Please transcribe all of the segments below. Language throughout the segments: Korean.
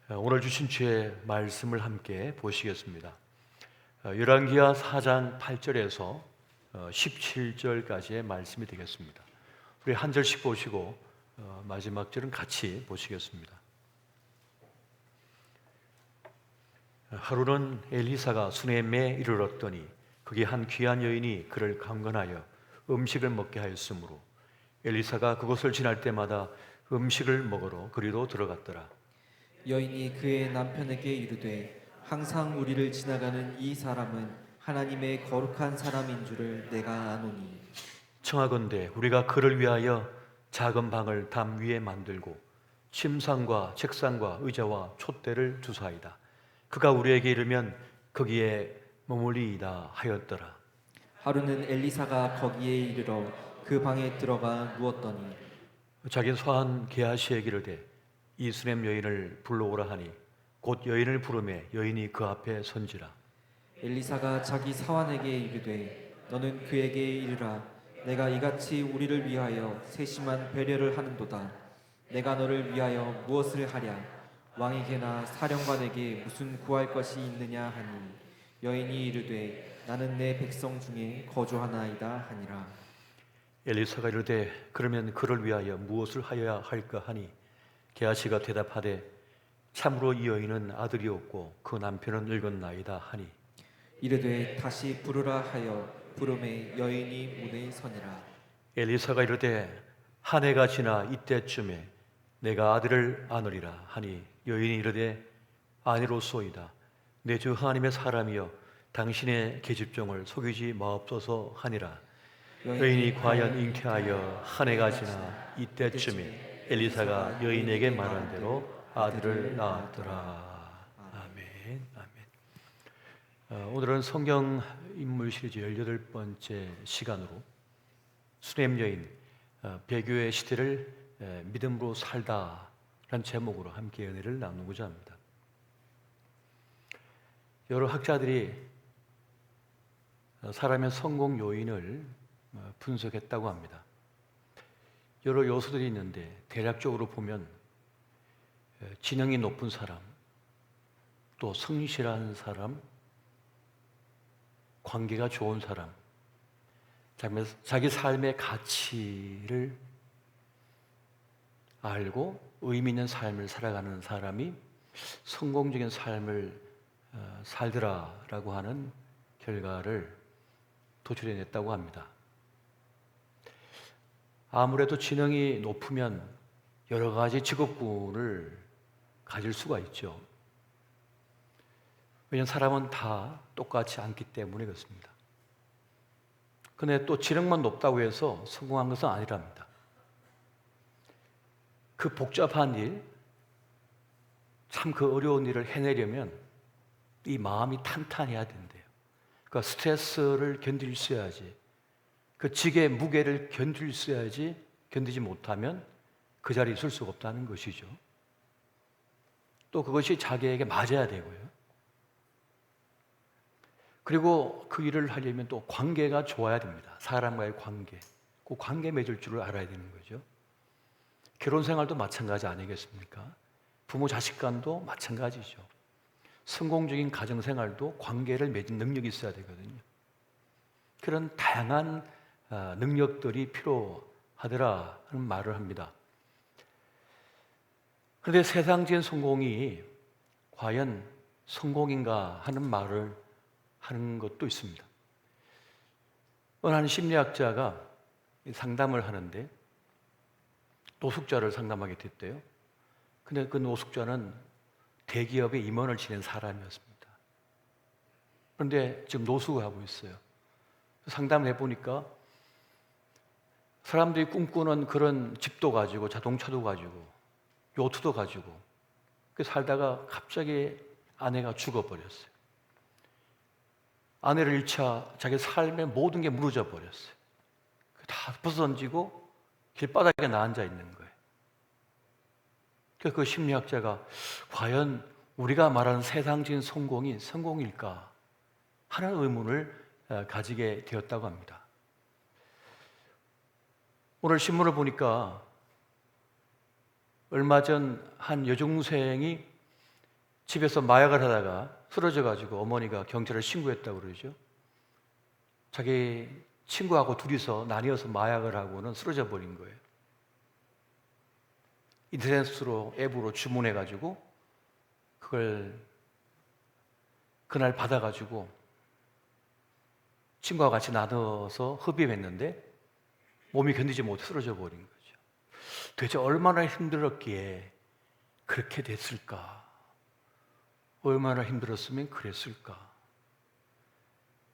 오늘 주신 주의 말씀을 함께 보시겠습니다. 열왕기하 4장 8절에서 17절까지의 말씀이 되겠습니다. 우리 한 절씩 보시고 마지막 절은 같이 보시겠습니다. 하루는 엘리사가 수넴에 이르렀더니 거기 한 귀한 여인이 그를 강건하여 음식을 먹게 하였으므로 엘리사가 그곳을 지날 때마다 음식을 먹으러 그리로 들어갔더라. 여인이 그의 남편에게 이르되 항상 우리를 지나가는 이 사람은 하나님의 거룩한 사람인 줄을 내가 아노니 청하건대 우리가 그를 위하여 작은 방을 담 위에 만들고 침상과 책상과 의자와 촛대를 두사이다. 그가 우리에게 이르면 거기에 머물리이다 하였더라. 하루는 엘리사가 거기에 이르러 그 방에 들어가 누웠더니 자기 소한 게하시에게 이르되 이 수넴 여인을 불러오라 하니 곧 여인을 부르매 여인이 그 앞에 선지라. 엘리사가 자기 사환에게 이르되 너는 그에게 이르라 내가 이같이 우리를 위하여 세심한 배려를 하는도다. 내가 너를 위하여 무엇을 하랴? 왕에게나 사령관에게 무슨 구할 것이 있느냐 하니 여인이 이르되 나는 내 백성 중에 거주하나이다 하니라. 엘리사가 이르되 그러면 그를 위하여 무엇을 하여야 할까 하니 게하시가 대답하되 참으로 이 여인은 아들이 없고 그 남편은 늙었나이다 하니 이르되 다시 부르라 하여 부름에 여인이 문에 서니라. 엘리사가 이르되 한 해가 지나 이때쯤에 내가 아들을 안으리라 하니 여인이 이르되 아니로소이다. 내 주 하나님의 사람이여 당신의 계집종을 속이지 마옵소서 하니라. 여인이 과연 잉태하여 한 해가 지나 이때쯤에 엘리사가 여인에게 말한 대로 아들을 낳았더라. 아멘. 아멘. 오늘은 성경 인물 시리즈 18번째 시간으로 수넴 여인 배교의 시대를 믿음으로 살다라는 제목으로 함께 은혜를 나누고자 합니다. 여러 학자들이 사람의 성공 요인을 분석했다고 합니다. 여러 요소들이 있는데 대략적으로 보면 지능이 높은 사람, 또 성실한 사람, 관계가 좋은 사람, 자기 삶의 가치를 알고 의미 있는 삶을 살아가는 사람이 성공적인 삶을 살더라라고 하는 결과를 도출해냈다고 합니다. 아무래도 지능이 높으면 여러 가지 직업군을 가질 수가 있죠. 왜냐하면 사람은 다 똑같지 않기 때문에 그렇습니다. 그런데 또 지능만 높다고 해서 성공한 것은 아니랍니다. 그 복잡한 일, 참 그 어려운 일을 해내려면 이 마음이 탄탄해야 된대요. 그러니까 스트레스를 견딜 수 있어야지, 그 직의 무게를 견딜 수 있어야지, 견디지 못하면 그 자리에 있을 수가 없다는 것이죠. 또 그것이 자기에게 맞아야 되고요. 그리고 그 일을 하려면 또 관계가 좋아야 됩니다. 사람과의 관계, 그 관계 맺을 줄을 알아야 되는 거죠. 결혼 생활도 마찬가지 아니겠습니까? 부모 자식 간도 마찬가지죠. 성공적인 가정 생활도 관계를 맺은 능력이 있어야 되거든요. 그런 다양한 능력들이 필요하더라는 말을 합니다. 그런데 세상적인 성공이 과연 성공인가 하는 말을 하는 것도 있습니다. 어느 한 심리학자가 상담을 하는데 노숙자를 상담하게 됐대요. 근데 그 노숙자는 대기업의 임원을 지낸 사람이었습니다. 그런데 지금 노숙을 하고 있어요. 상담을 해보니까 사람들이 꿈꾸는 그런 집도 가지고 자동차도 가지고 요트도 가지고 살다가 갑자기 아내가 죽어버렸어요. 아내를 잃자 자기 삶의 모든 게 무너져 버렸어요. 다 벗어던지고 길바닥에 나앉아 있는 거예요. 그래서 그 심리학자가 과연 우리가 말하는 세상적인 성공이 성공일까 하는 의문을 가지게 되었다고 합니다. 오늘 신문을 보니까 얼마 전 한 여중생이 집에서 마약을 하다가 쓰러져가지고 어머니가 경찰에 신고했다고 그러죠. 자기 친구하고 둘이서 나뉘어서 마약을 하고는 쓰러져 버린 거예요. 인터넷으로 앱으로 주문해가지고 그걸 그날 받아가지고 친구와 같이 나눠서 흡입했는데 몸이 견디지 못해 쓰러져 버린 거죠. 도대체 얼마나 힘들었기에 그렇게 됐을까? 얼마나 힘들었으면 그랬을까?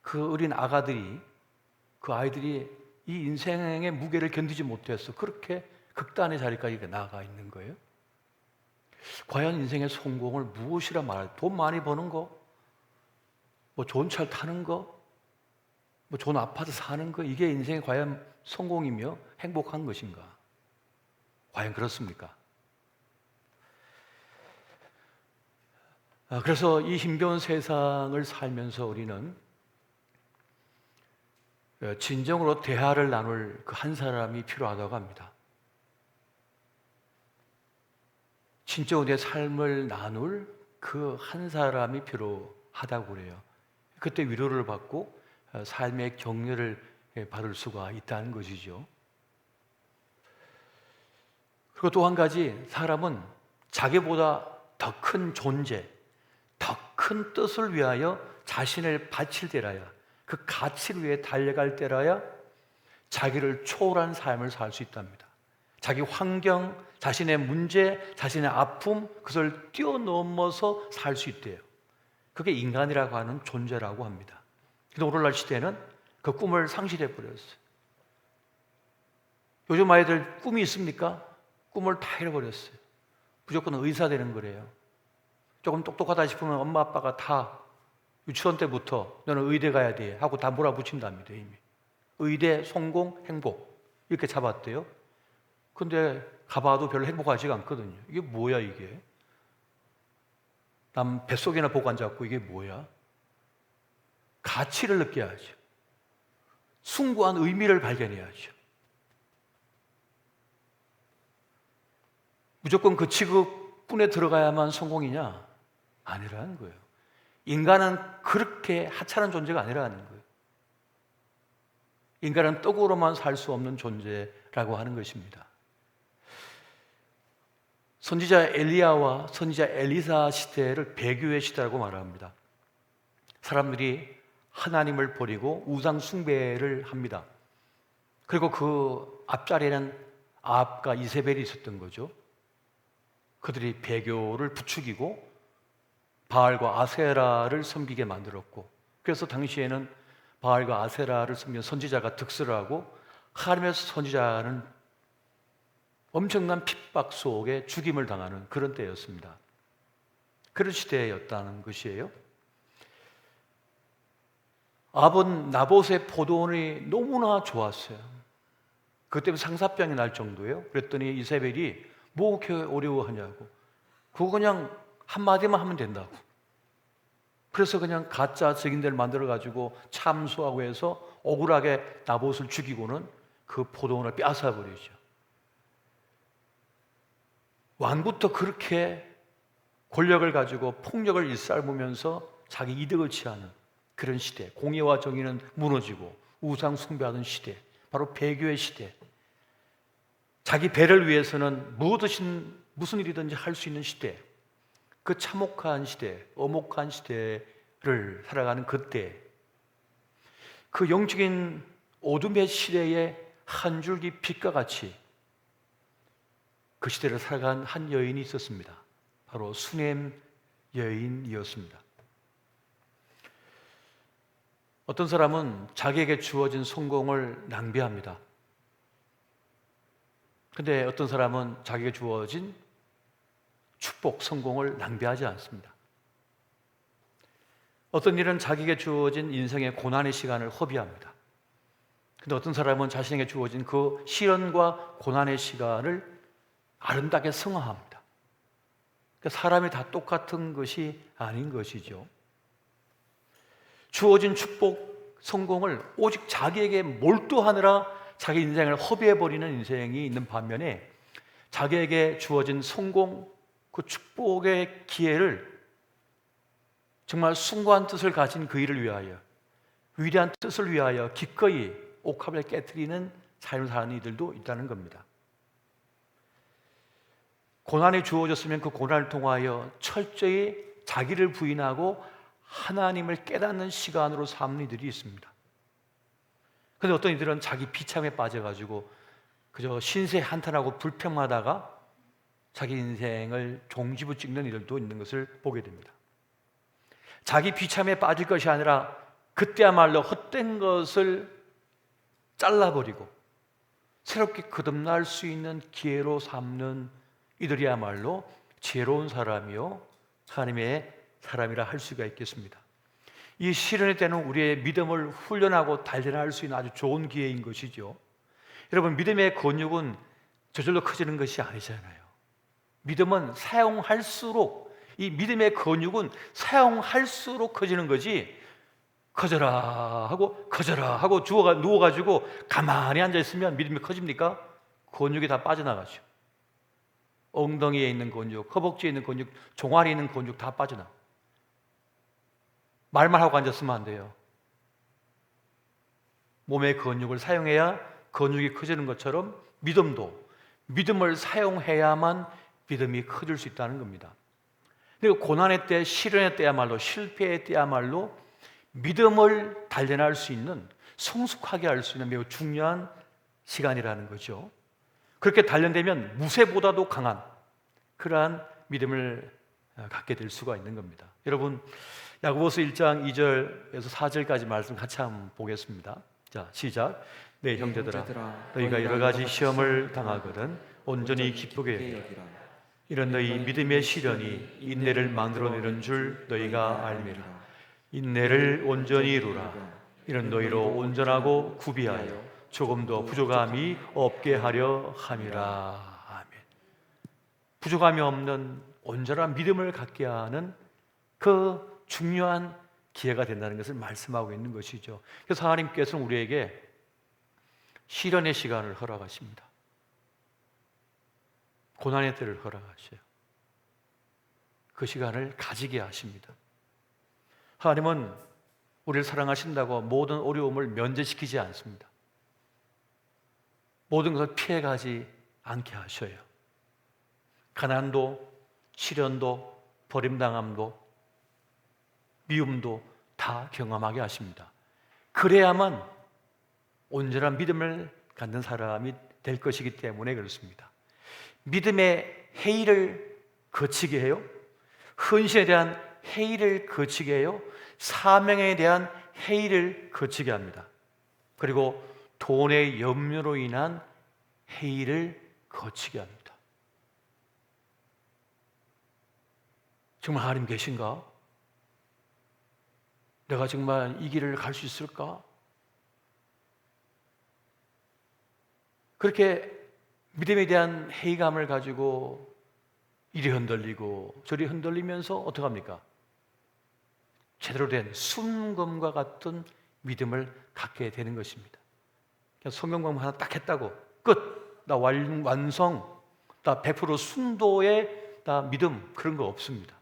그 어린 아가들이, 그 아이들이 이 인생의 무게를 견디지 못해서 그렇게 극단의 자리까지 나아가 있는 거예요. 과연 인생의 성공을 무엇이라 말할? 돈 많이 버는 거? 뭐 좋은 차를 타는 거? 뭐 좋은 아파트 사는 거? 이게 인생의 과연 성공이며 행복한 것인가? 과연 그렇습니까? 그래서 이 힘겨운 세상을 살면서 우리는 진정으로 대화를 나눌 그 한 사람이 필요하다고 합니다. 진짜 내 삶을 나눌 그 한 사람이 필요하다고 그래요. 그때 위로를 받고 삶의 격려를 받을 수가 있다는 것이죠. 그리고 또 한 가지, 사람은 자기보다 더 큰 존재, 더 큰 뜻을 위하여 자신을 바칠 때라야, 그 가치를 위해 달려갈 때라야 자기를 초월한 삶을 살 수 있답니다. 자기 환경, 자신의 문제, 자신의 아픔, 그것을 뛰어넘어서 살 수 있대요. 그게 인간이라고 하는 존재라고 합니다. 근데 오늘날 시대는 그 꿈을 상실해 버렸어요. 요즘 아이들 꿈이 있습니까? 꿈을 다 잃어버렸어요. 무조건 의사 되는 거래요. 조금 똑똑하다 싶으면 엄마 아빠가 다 유치원 때부터 너는 의대 가야 돼 하고 다 몰아붙인답니다. 이미 의대, 성공, 행복 이렇게 잡았대요. 근데 가봐도 별로 행복하지가 않거든요. 이게 뭐야 이게? 남 뱃속에나 보고 앉았고 이게 뭐야? 가치를 느껴야죠. 숭고한 의미를 발견해야죠. 무조건 그 직업군에 들어가야만 성공이냐? 아니라는 거예요. 인간은 그렇게 하찮은 존재가 아니라는 거예요. 인간은 떡으로만 살 수 없는 존재라고 하는 것입니다. 선지자 엘리야와 선지자 엘리사 시대를 배교의 시대라고 말합니다. 사람들이 하나님을 버리고 우상 숭배를 합니다. 그리고 그 앞자리에는 아합과 이세벨이 있었던 거죠. 그들이 배교를 부추기고 바알과 아세라를 섬기게 만들었고, 그래서 당시에는 바알과 아세라를 섬기는 선지자가 득세를 하고 하나님의 선지자는 엄청난 핍박 속에 죽임을 당하는 그런 때였습니다. 그런 시대였다는 것이에요. 아합은 나봇의 포도원이 너무나 좋았어요. 그것 때문에 상사병이 날 정도예요. 그랬더니 이세벨이 뭐 그렇게 어려워하냐고, 그거 그냥 한마디만 하면 된다고. 그래서 그냥 가짜 증인들을 만들어가지고 참수하고 해서 억울하게 나봇을 죽이고는 그 포도원을 빼앗아버리죠. 왕부터 그렇게 권력을 가지고 폭력을 일삼으면서 자기 이득을 취하는 그런 시대, 공의와 정의는 무너지고 우상 숭배하는 시대, 바로 배교의 시대, 자기 배를 위해서는 무슨 일이든지 할 수 있는 시대, 그 참혹한 시대, 엄혹한 시대를 살아가는 그때, 그 영적인 어둠의 시대에 한 줄기 빛과 같이 그 시대를 살아간 한 여인이 있었습니다. 바로 수넴 여인이었습니다. 어떤 사람은 자기에게 주어진 성공을 낭비합니다. 근데 어떤 사람은 자기에게 주어진 축복, 성공을 낭비하지 않습니다. 어떤 일은 자기에게 주어진 인생의 고난의 시간을 허비합니다. 근데 어떤 사람은 자신에게 주어진 그 시련과 고난의 시간을 아름답게 승화합니다. 그러니까 사람이 다 똑같은 것이 아닌 것이죠. 주어진 축복, 성공을 오직 자기에게 몰두하느라 자기 인생을 허비해버리는 인생이 있는 반면에 자기에게 주어진 성공, 그 축복의 기회를 정말 숭고한 뜻을 가진 그 일을 위하여, 위대한 뜻을 위하여 기꺼이 옥합을 깨트리는 삶을 사는 이들도 있다는 겁니다. 고난이 주어졌으면 그 고난을 통하여 철저히 자기를 부인하고 하나님을 깨닫는 시간으로 삼는 이들이 있습니다. 그런데 어떤 이들은 자기 비참에 빠져가지고 그저 신세 한탄하고 불평하다가 자기 인생을 종지부 찍는 이들도 있는 것을 보게 됩니다. 자기 비참에 빠질 것이 아니라 그때야말로 헛된 것을 잘라버리고 새롭게 거듭날 수 있는 기회로 삼는 이들이야말로 지혜로운 사람이요 하나님의 사람이라 할 수가 있겠습니다. 이 시련의 때는 우리의 믿음을 훈련하고 단련할 수 있는 아주 좋은 기회인 것이죠. 여러분, 믿음의 근육은 저절로 커지는 것이 아니잖아요. 믿음은 사용할수록, 이 믿음의 근육은 사용할수록 커지는 거지, 커져라 하고 누워가지고 가만히 앉아있으면 믿음이 커집니까? 근육이 다 빠져나가죠. 엉덩이에 있는 근육, 허벅지에 있는 근육, 종아리에 있는 근육 다 빠져나가. 말만 하고 앉았으면 안 돼요. 몸의 근육을 사용해야 근육이 커지는 것처럼 믿음을 사용해야만 믿음이 커질 수 있다는 겁니다. 그리고 고난의 때, 시련의 때야말로, 실패의 때야말로 믿음을 단련할 수 있는, 성숙하게 할 수 있는 매우 중요한 시간이라는 거죠. 그렇게 단련되면 무쇠보다도 강한 그러한 믿음을 갖게 될 수가 있는 겁니다. 여러분, 야고보서 1장 2절에서 4절까지 말씀 같이 한번 보겠습니다. 자, 시작. 네, 형제들아, 너희가 여러 가지 시험을 당하거든 온전히 기쁘게 여기라. 이런 너희 믿음의 시련이 인내를 만들어내는 줄 너희가 알미라. 인내를 온전히 이루라. 이런 너희로 온전하고 구비하여 조금도 부족함이 없게 하려 함이라. 아멘. 부족함이 없는 온전한 믿음을 갖게 하는 그 중요한 기회가 된다는 것을 말씀하고 있는 것이죠. 그래서 하나님께서는 우리에게 시련의 시간을 허락하십니다. 고난의 때를 허락하셔요. 그 시간을 가지게 하십니다. 하나님은 우리를 사랑하신다고 모든 어려움을 면제시키지 않습니다. 모든 것을 피해가지 않게 하셔요. 가난도, 시련도, 버림당함도, 미움도 다 경험하게 하십니다. 그래야만 온전한 믿음을 갖는 사람이 될 것이기 때문에 그렇습니다. 믿음의 회의를 거치게 해요. 헌신에 대한 회의를 거치게 해요. 사명에 대한 회의를 거치게 합니다. 그리고 돈의 염려로 인한 회의를 거치게 합니다. 정말 하나님 계신가? 내가 정말 이 길을 갈 수 있을까? 그렇게 믿음에 대한 회의감을 가지고 이리 흔들리고 저리 흔들리면서 어떻게 합니까? 제대로 된 순금과 같은 믿음을 갖게 되는 것입니다. 그냥 성경 공부 하나 딱 했다고 끝! 나 완성! 나 100% 순도의 나 믿음, 그런 거 없습니다.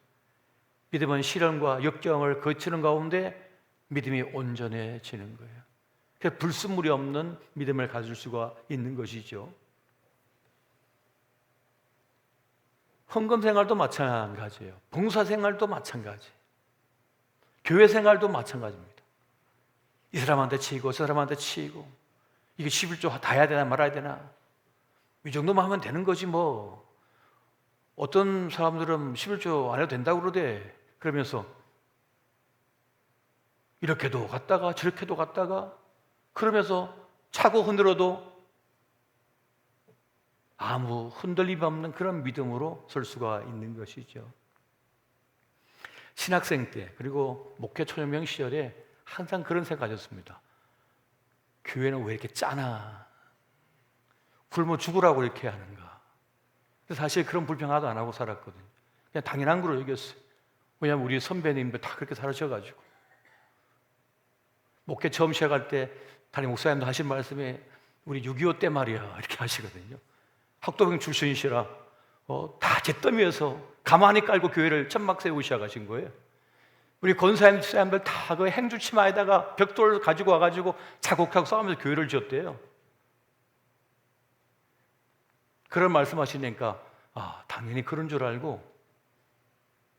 믿음은 시련과 역경을 거치는 가운데 믿음이 온전해지는 거예요. 그래서 불순물이 없는 믿음을 가질 수가 있는 것이죠. 헌금 생활도 마찬가지예요. 봉사 생활도 마찬가지예요. 교회 생활도 마찬가지입니다. 이 사람한테 치이고 저 사람한테 치이고 이게 11조 다 해야 되나 말아야 되나 이 정도만 하면 되는 거지 뭐. 어떤 사람들은 11조 안 해도 된다고 그러대. 그러면서 이렇게도 갔다가 저렇게도 갔다가 그러면서 차고 흔들어도 아무 흔들림 없는 그런 믿음으로 설 수가 있는 것이죠. 신학생 때 그리고 목회 초년병 시절에 항상 그런 생각 가졌습니다. 교회는 왜 이렇게 짜나? 굶어 죽으라고 이렇게 하는가? 사실 그런 불평 하나도 안 하고 살았거든요. 그냥 당연한 걸로 여겼어요. 왜냐하면 우리 선배님들 다 그렇게 살으셔가지고. 목회 처음 시작할 때 담임 목사님도 하신 말씀에 우리 6.25 때 말이야 이렇게 하시거든요. 학도병 출신이시라 다 잿더미에서 가만히 깔고 교회를 천막 세우고 시작하신 거예요. 우리 권사님 사람들 다 그 행주치마에다가 벽돌을 가지고 와가지고 자국하고 싸우면서 교회를 지었대요. 그런 말씀하시니까 당연히 그런 줄 알고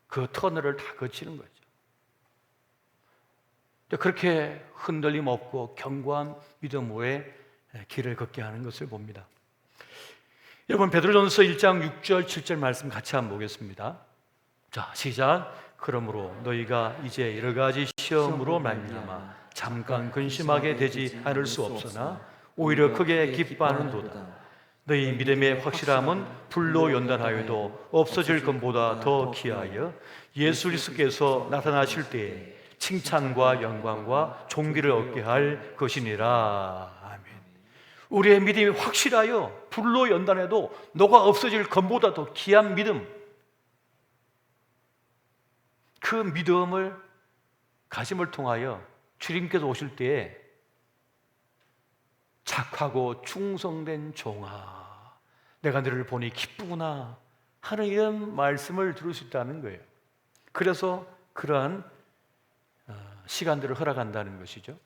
그 터널을 다 거치는 거죠. 그렇게 흔들림 없고 견고한 믿음으로의 길을 걷게 하는 것을 봅니다. 여러분, 베드로전서 1장 6절 7절 말씀 같이 한번 보겠습니다. 자, 시작. 그러므로 너희가 이제 여러 가지 시험으로 말미암아 잠깐 근심하게 되지 않을 수 없으나 오히려 크게 기뻐하는도다. 너희 믿음의 확실함은 불로 연단하여도 없어질 것보다 더 귀하여 예수 그리스도께서 나타나실 때에 칭찬과 영광과 존귀를 얻게 할 것이니라. 아멘. 우리의 믿음이 확실하여 불로 연단해도 너가 없어질 것보다 더 귀한 믿음, 그 믿음을 가짐을 통하여 주님께서 오실 때에 착하고 충성된 종아, 내가 너를 보니 기쁘구나 하는 이런 말씀을 들을 수 있다는 거예요. 그래서 그러한 시간들을 허락한다는 것이죠.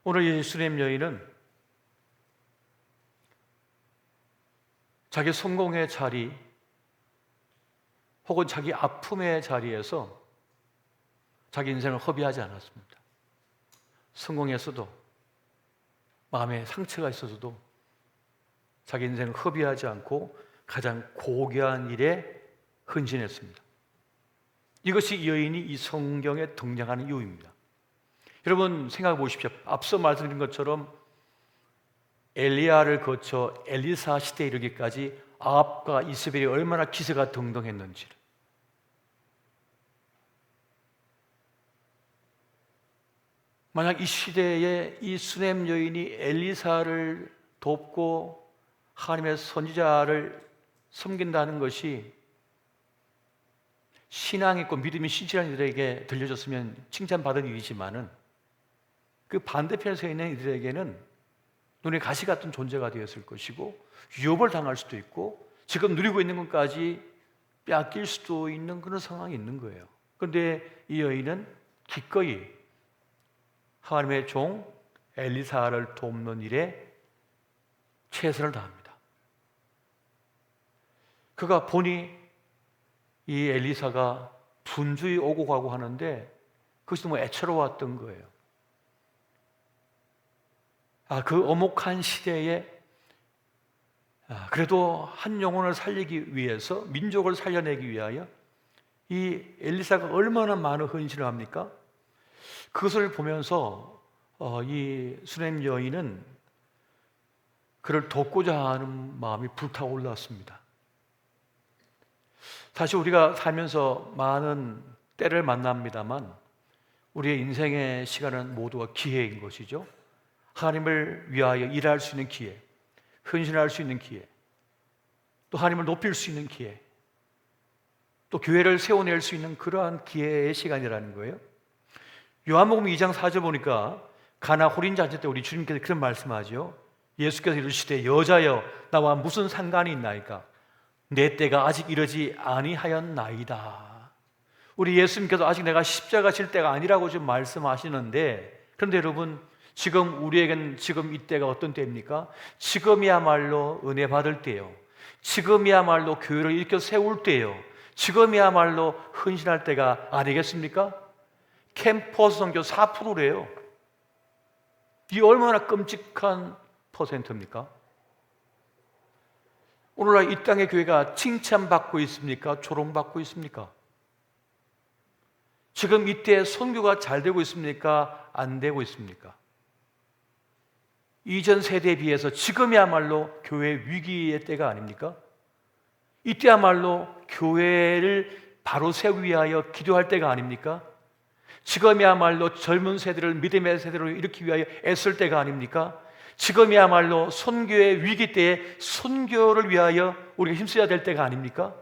오늘 이 수렘 여인은 자기 성공의 자리 혹은 자기 아픔의 자리에서 자기 인생을 허비하지 않았습니다. 성공에서도 마음에 상처가 있어서도 자기 인생을 허비하지 않고 가장 고귀한 일에 헌신했습니다. 이것이 이 여인이 이 성경에 등장하는 이유입니다. 여러분 생각해 보십시오. 앞서 말씀드린 것처럼 엘리야를 거쳐 엘리사 시대에 이르기까지 아합과 이세벨이 얼마나 기세가 등등했는지를. 만약 이 시대에 이 수넴 여인이 엘리사를 돕고 하나님의 선지자를 섬긴다는 것이 신앙 있고 믿음이 신실한 이들에게 들려졌으면 칭찬받은 일이지만은 그 반대편에 서 있는 이들에게는 눈에 가시 같은 존재가 되었을 것이고 유업을 당할 수도 있고 지금 누리고 있는 것까지 빼앗길 수도 있는 그런 상황이 있는 거예요. 그런데 이 여인은 기꺼이 하나님의 종 엘리사를 돕는 일에 최선을 다합니다. 그가 보니 이 엘리사가 분주히 오고 가고 하는데 그것이 너무 애처로웠던 거예요. 그 엄혹한 시대에 그래도 한 영혼을 살리기 위해서, 민족을 살려내기 위하여 이 엘리사가 얼마나 많은 헌신을 합니까? 그것을 보면서 이 수넴 여인은 그를 돕고자 하는 마음이 불타올랐습니다. 사실 우리가 살면서 많은 때를 만납니다만 우리의 인생의 시간은 모두가 기회인 것이죠. 하나님을 위하여 일할 수 있는 기회, 헌신할 수 있는 기회, 또 하나님을 높일 수 있는 기회, 또 교회를 세워낼 수 있는 그러한 기회의 시간이라는 거예요. 요한복음 2장 4절 보니까 가나 호린 잔치 때 우리 주님께서 그런 말씀하죠. 예수께서 이르시되 여자여 나와 무슨 상관이 있나이까? 내 때가 아직 이르지 아니하였나이다. 우리 예수님께서 아직 내가 십자가 질 때가 아니라고 지금 말씀하시는데, 그런데 여러분 지금 우리에게는 지금 이때가 어떤 때입니까? 지금이야말로 은혜 받을 때요. 지금이야말로 교회를 일으켜 세울 때요. 지금이야말로 헌신할 때가 아니겠습니까? 캠퍼스 선교 4%래요. 이 얼마나 끔찍한 퍼센트입니까? 오늘날 이 땅의 교회가 칭찬받고 있습니까? 조롱받고 있습니까? 지금 이때 선교가 잘 되고 있습니까? 안 되고 있습니까? 이전 세대에 비해서 지금이야말로 교회 위기의 때가 아닙니까? 이때야말로 교회를 바로 세우기 위하여 기도할 때가 아닙니까? 지금이야말로 젊은 세대를 믿음의 세대로 일으키기 위하여 애쓸 때가 아닙니까? 지금이야말로 선교의 위기 때에 선교를 위하여 우리가 힘써야 될 때가 아닙니까?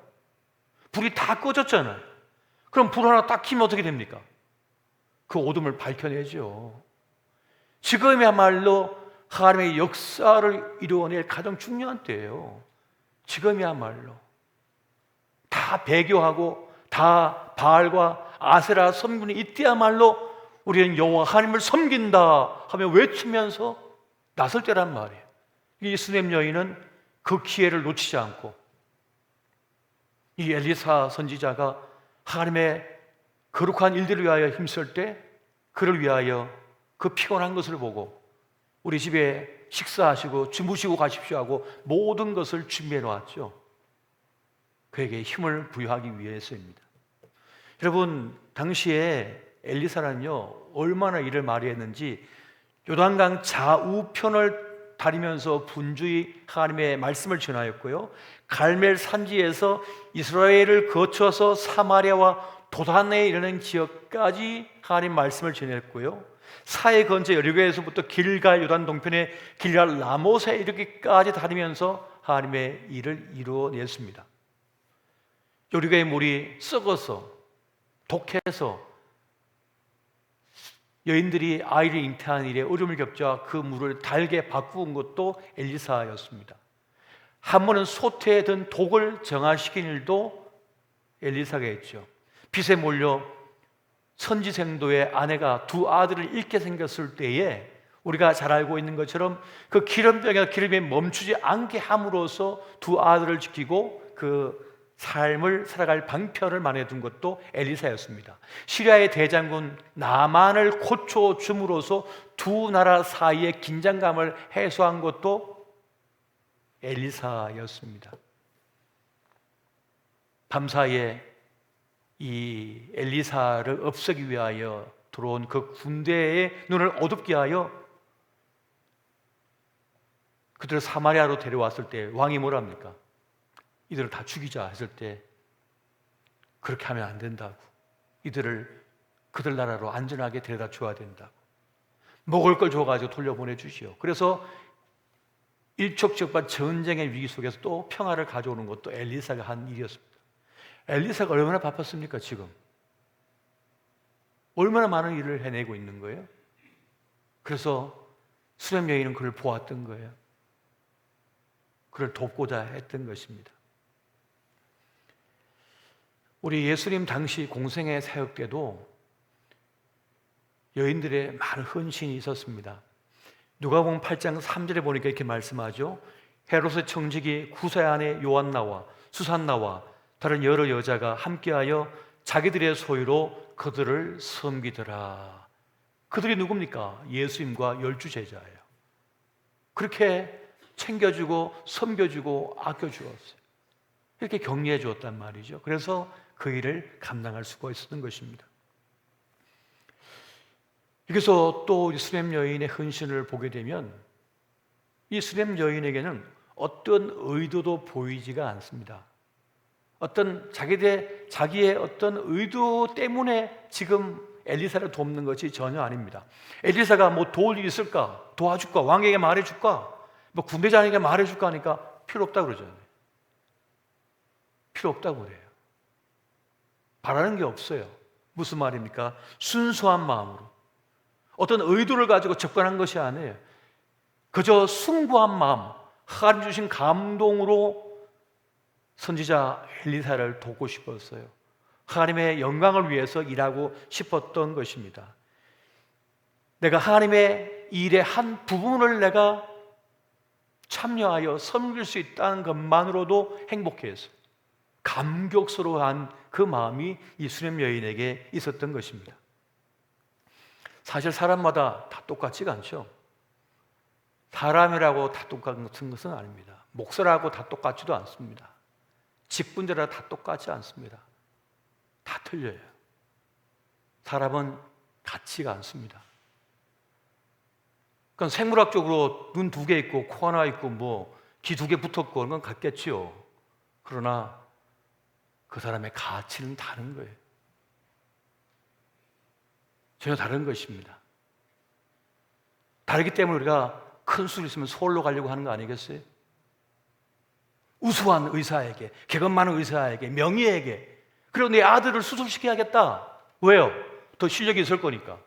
불이 다 꺼졌잖아요. 그럼 불 하나 딱 켜면 어떻게 됩니까? 그 어둠을 밝혀내죠. 지금이야말로 하나님의 역사를 이루어낼 가장 중요한 때예요. 지금이야말로 다 배교하고 다 바알과 아세라 섬기는 이때야말로 우리는 여호와 하나님을 섬긴다 하며 외치면서 나설 때란 말이에요. 이 수넴 여인은 그 기회를 놓치지 않고 이 엘리사 선지자가 하나님의 거룩한 일들을 위하여 힘쓸 때 그를 위하여 그 피곤한 것을 보고 우리 집에 식사하시고 주무시고 가십시오 하고 모든 것을 준비해 놓았죠. 그에게 힘을 부여하기 위해서입니다. 여러분, 당시에 엘리사는요 얼마나 일을 많이 했는지 요단강 좌우편을 다니면서 분주히 하나님의 말씀을 전하였고요, 갈멜 산지에서 이스라엘을 거쳐서 사마리아와 도단에 이르는 지역까지 하나님 말씀을 전했고요, 사해 근처 여리고에서부터 길갈 요단 동편의 길갈 라못에 이르기까지 다니면서 하나님의 일을 이루어냈습니다. 여리고의 물이 썩어서 독해서 여인들이 아이를 잉태한 일에 어려움을 겪자 그 물을 달게 바꾸은 것도 엘리사였습니다. 한 번은 소태에 든 독을 정화시킨 일도 엘리사가 했죠. 빚에 몰려 선지생도의 아내가 두 아들을 잃게 생겼을 때에 우리가 잘 알고 있는 것처럼 그 기름병에 기름이 멈추지 않게 함으로써 두 아들을 지키고 그 삶을 살아갈 방편을 마련해 둔 것도 엘리사였습니다. 시리아의 대장군 나만을 고쳐 줌으로써 두 나라 사이의 긴장감을 해소한 것도 엘리사였습니다. 밤사이에 이 엘리사를 없애기 위하여 들어온 그 군대의 눈을 어둡게 하여 그들을 사마리아로 데려왔을 때 왕이 뭐랍니까? 이들을 다 죽이자 했을 때 그렇게 하면 안 된다고, 이들을 그들 나라로 안전하게 데려다 줘야 된다고, 먹을 걸 줘가지고 돌려보내 주시오. 그래서 일촉즉발 전쟁의 위기 속에서 또 평화를 가져오는 것도 엘리사가 한 일이었습니다. 엘리사가 얼마나 바빴습니까? 지금 얼마나 많은 일을 해내고 있는 거예요. 그래서 수렘 여인은 그를 보았던 거예요. 그를 돕고자 했던 것입니다. 우리 예수님 당시 공생의 사역 때도 여인들의 많은 헌신이 있었습니다. 누가복음 8장 3절에 보니까 이렇게 말씀하죠. 헤롯의 청지기 구사의 아내 요한나와 수산나와 다른 여러 여자가 함께하여 자기들의 소유로 그들을 섬기더라. 그들이 누굽니까? 예수님과 12 제자예요. 그렇게 챙겨주고 섬겨주고 아껴주었어요. 이렇게 격려해 주었단 말이죠. 그래서 그 일을 감당할 수가 있었던 것입니다. 여기서 또 수렘 여인의 헌신을 보게 되면 이 수렘 여인에게는 어떤 의도도 보이지가 않습니다. 어떤 자기의 어떤 의도 때문에 지금 엘리사를 돕는 것이 전혀 아닙니다. 엘리사가 뭐 도울 일이 있을까? 도와줄까? 왕에게 말해줄까? 뭐 군대장에게 말해줄까 하니까 필요 없다고 그러잖아요. 필요 없다고 그래요. 바라는 게 없어요. 무슨 말입니까? 순수한 마음으로 어떤 의도를 가지고 접근한 것이 아니에요. 그저 숭고한 마음, 하나님 주신 감동으로 선지자 엘리사를 돕고 싶었어요. 하나님의 영광을 위해서 일하고 싶었던 것입니다. 내가 하나님의 일의 한 부분을 내가 참여하여 섬길 수 있다는 것만으로도 행복해서 감격스러워한 그 마음이 이 수렘 여인에게 있었던 것입니다. 사실 사람마다 다 똑같지가 않죠. 사람이라고 다 똑같은 것은 아닙니다. 목사라고 다 똑같지도 않습니다. 직분자라 다 똑같지 않습니다. 다 틀려요. 사람은 같지가 않습니다. 그러니까 생물학적으로 눈 2개 있고 코 하나 있고 뭐 귀 2개 붙었고 그런 건 같겠지요. 그러나 그 사람의 가치는 다른 거예요. 전혀 다른 것입니다. 다르기 때문에 우리가 큰 술 있으면 서울로 가려고 하는 거 아니겠어요? 우수한 의사에게, 객업 많은 의사에게, 명의에게, 그리고 내 아들을 수술시켜야겠다. 왜요? 더 실력이 있을 거니까.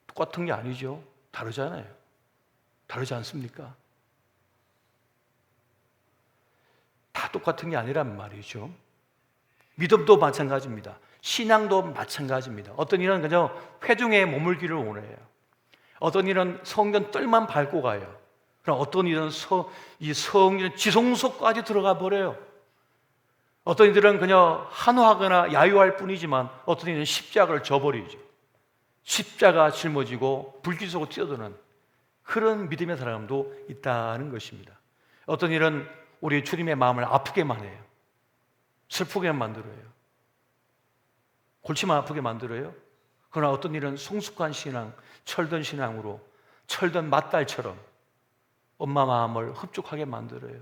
똑같은 게 아니죠. 다르잖아요. 다르지 않습니까? 다 똑같은 게 아니란 말이죠. 믿음도 마찬가지입니다. 신앙도 마찬가지입니다. 어떤 이는 그냥 회중에 머물기를 원해요. 어떤 이는 성전 뜰만 밟고 가요. 그럼 어떤 이는 이 성전 지성소까지 들어가 버려요. 어떤 이들은 그냥 한화하거나 야유할 뿐이지만 어떤 이는 십자가를 져버리죠. 십자가 짊어지고 불길 속으로 뛰어드는 그런 믿음의 사람도 있다는 것입니다. 어떤 일은 우리 주님의 마음을 아프게만 해요. 슬프게 만들어요. 골치만 아프게 만들어요. 그러나 어떤 일은 성숙한 신앙, 철든 신앙으로 철든 맏딸처럼 엄마 마음을 흡족하게 만들어요.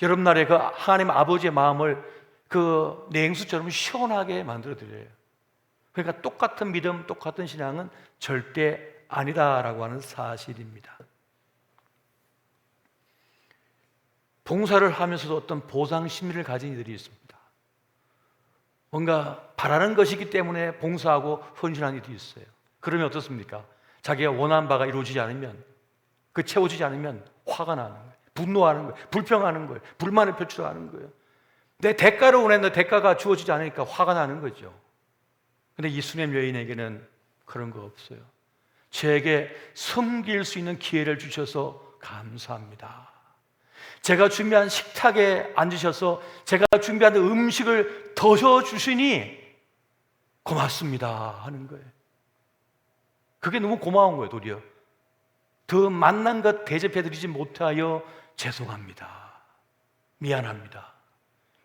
여름날에 그 하나님 아버지의 마음을 그 냉수처럼 시원하게 만들어드려요. 그러니까 똑같은 믿음, 똑같은 신앙은 절대 아니다라고 하는 사실입니다. 봉사를 하면서도 어떤 보상 심리를 가진 이들이 있습니다. 뭔가 바라는 것이기 때문에 봉사하고 헌신하는 이들이 있어요. 그러면 어떻습니까? 자기가 원하는 바가 이루어지지 않으면, 채워지지 않으면 화가 나는 거예요. 분노하는 거예요. 불평하는 거예요. 불만을 표출하는 거예요. 내 대가를 원했는데 대가가 주어지지 않으니까 화가 나는 거죠. 근데 이 수냄 여인에게는 그런 거 없어요. 저에게 섬길 수 있는 기회를 주셔서 감사합니다. 제가 준비한 식탁에 앉으셔서 제가 준비한 음식을 더셔 주시니 고맙습니다 하는 거예요. 그게 너무 고마운 거예요. 도리어 더 맛난 것 대접해드리지 못하여 죄송합니다, 미안합니다,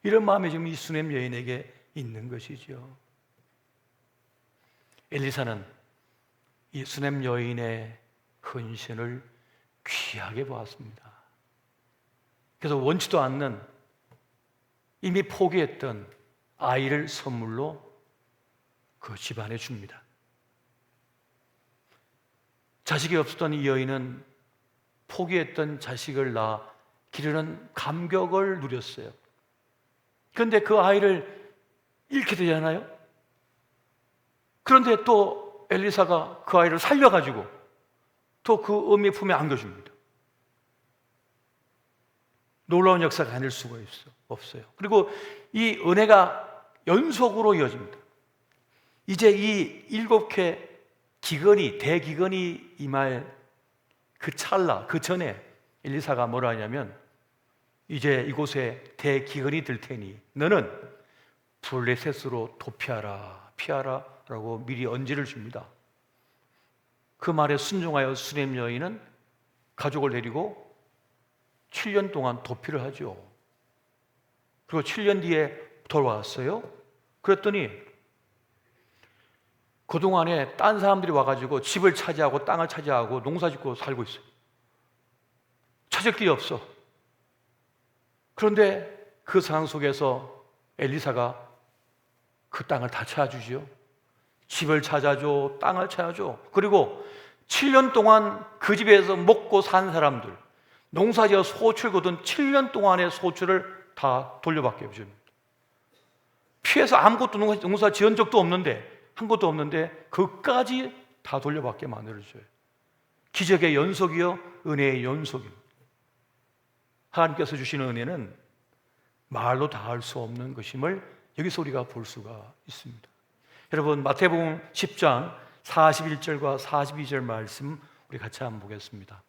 이런 마음이 지금 이 수냄 여인에게 있는 것이죠. 엘리사는 이 수냄 여인의 헌신을 귀하게 보았습니다. 그래서 원치도 않는 이미 포기했던 아이를 선물로 그 집안에 줍니다. 자식이 없었던 이 여인은 포기했던 자식을 낳아 기르는 감격을 누렸어요. 그런데 그 아이를 잃게 되잖아요. 그런데 또 엘리사가 그 아이를 살려가지고 또 그 어미의 품에 안겨줍니다. 놀라운 역사가 아닐 수가 없어요. 그리고 이 은혜가 연속으로 이어집니다. 이제 이 7개 기근이, 대기근이 임할 그 찰나, 그 전에 엘리사가 뭐라 하냐면, 이제 이곳에 대기근이 들 테니 너는 블레셋으로 도피하라, 피하라 라고 미리 언지를 줍니다. 그 말에 순종하여 수냄 여인은 가족을 데리고 7년 동안 도피를 하죠. 그리고 7년 뒤에 돌아왔어요. 그랬더니 그동안에 딴 사람들이 와가지고 집을 차지하고 땅을 차지하고 농사 짓고 살고 있어요. 찾을 길이 없어. 그런데 그 상황 속에서 엘리사가 그 땅을 다 찾아주죠. 집을 찾아줘, 땅을 찾아줘. 그리고 7년 동안 그 집에서 먹고 산 사람들, 농사지어 소출 거둔 7년 동안의 소출을 다 돌려받게 해줍니다. 피해서 아무것도 농사 지은 적도 없는데, 한 것도 없는데 그까지 다 돌려받게 만들어줘요. 기적의 연속이요, 은혜의 연속입니다. 하나님께서 주시는 은혜는 말로 다 할 수 없는 것임을 여기서 우리가 볼 수가 있습니다. 여러분, 마태복음 10장 41절과 42절 말씀 우리 같이 한번 보겠습니다.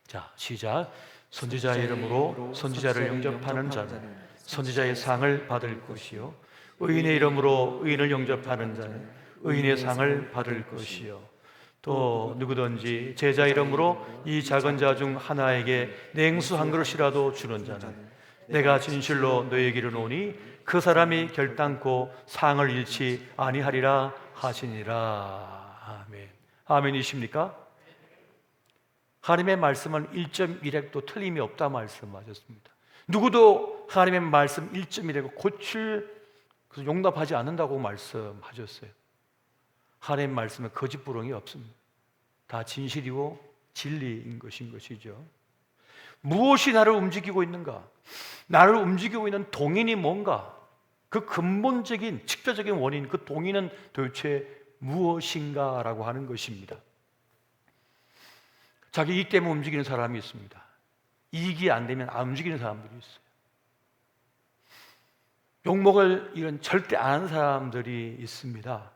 자, 시작. 선지자의 이름으로 선지자를 영접하는 자는 선지자의 상을 받을 것이요, 의인의 이름으로 의인을 영접하는 자는 의인의 상을 받을 것이요, 또 누구든지 제자 이름으로 이 작은 자 중 하나에게 냉수 한 그릇이라도 주는 자는 내가 진실로 너에게 이르노니 그 사람이 결단코 상을 잃지 아니하리라 하시니라. 아멘. 아멘이십니까? 하나님의 말씀은 1.1핵도 틀림이 없다 말씀하셨습니다. 누구도 하나님의 말씀 1.1핵을 고칠, 용납하지 않는다고 말씀하셨어요. 하나님의 말씀에 거짓부렁이 없습니다. 다 진실이고 진리인 것이죠. 무엇이 나를 움직이고 있는가? 나를 움직이고 있는 동인이 뭔가? 그 근본적인 직접적인 원인, 그 동인은 도대체 무엇인가? 라고 하는 것입니다. 자기 이익 때문에 움직이는 사람이 있습니다. 이익이 안 되면 안 움직이는 사람들이 있어요. 욕먹을 일은 절대 안 하는 사람들이 있습니다.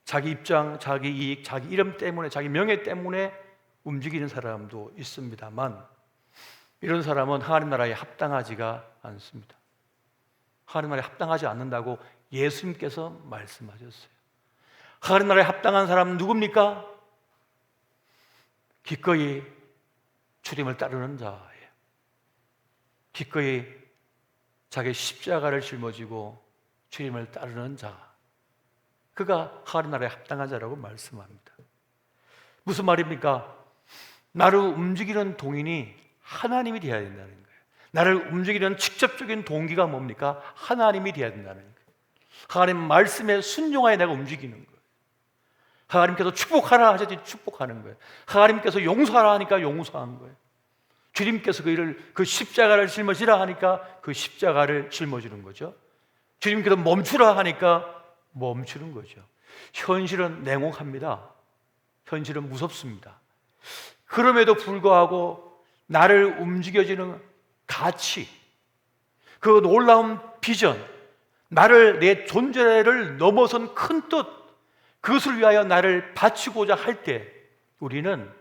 자기 입장, 자기 이익, 자기 이름 때문에, 자기 명예 때문에 움직이는 사람도 있습니다만 이런 사람은 하나님 나라에 합당하지가 않습니다. 하나님 나라에 합당하지 않는다고 예수님께서 말씀하셨어요. 하나님 나라에 합당한 사람은 누굽니까? 기꺼이 주님을 따르는 자예요. 기꺼이 자기 십자가를 짊어지고 주님을 따르는 자, 그가 하나님 나라에 합당한 자라고 말씀합니다. 무슨 말입니까? 나를 움직이는 동인이 하나님이 되어야 된다는 거예요. 나를 움직이는 직접적인 동기가 뭡니까? 하나님이 되어야 된다는 거예요. 하나님 말씀에 순종하여 내가 움직이는 거예요. 하나님께서 축복하라 하셔서 축복하는 거예요. 하나님께서 용서하라 하니까 용서한 거예요. 주님께서 그 십자가를 짊어지라 하니까 그 십자가를 짊어지는 거죠. 주님께서 멈추라 하니까 멈추는 거죠. 현실은 냉혹합니다. 현실은 무섭습니다. 그럼에도 불구하고 나를 움직여주는 가치, 그 놀라운 비전, 나를, 내 존재를 넘어선 큰 뜻, 그것을 위하여 나를 바치고자 할 때 우리는